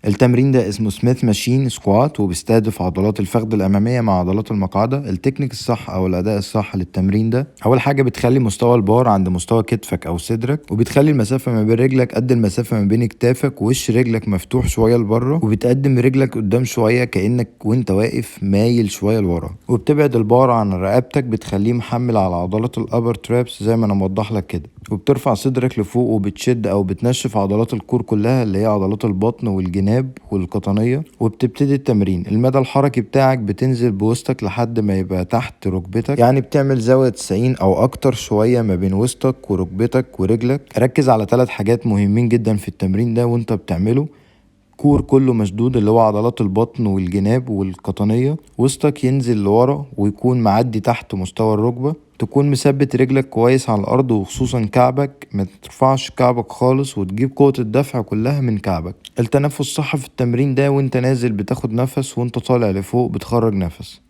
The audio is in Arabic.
التمرين ده اسمه سميث ماشين سكوات، وبيستهدف عضلات الفخذ الأمامية مع عضلات المقعدة. التكنيك الصح أو الأداء الصح للتمرين ده، أول حاجة بتخلي مستوى البار عند مستوى كتفك أو صدرك، وبتخلي المسافة ما بين رجلك قد المسافة ما بين كتافك، ووش رجلك مفتوح شوية لبره، وبتقدم رجلك قدام شوية كأنك وانت واقف مايل شوية لورا، وبتبعد البار عن رقبتك، بتخليه محمل على عضلات الأبر ترابس زي ما أنا موضح لك كده، وبترفع صدرك لفوق وبتشد أو بتنشف عضلات الكور كلها اللي هي عضلات البطن والجناب والقطنية. وبتبتدي التمرين، المدى الحركي بتاعك بتنزل بوسطك لحد ما يبقى تحت ركبتك، يعني بتعمل زاوية 90 أو أكتر شوية ما بين وسطك وركبتك ورجلك. ركز على 3 حاجات مهمين جدا في التمرين ده وانت بتعمله: كور كله مشدود اللي هو عضلات البطن والجناب والقطنية، وسطك ينزل لورا ويكون معدي تحت مستوى الركبة، تكون مثبت رجلك كويس على الأرض وخصوصا كعبك، ما ترفعش كعبك خالص وتجيب قوة الدفع كلها من كعبك. التنفس صح في التمرين ده، وانت نازل بتاخد نفس، وانت طالع لفوق بتخرج نفس.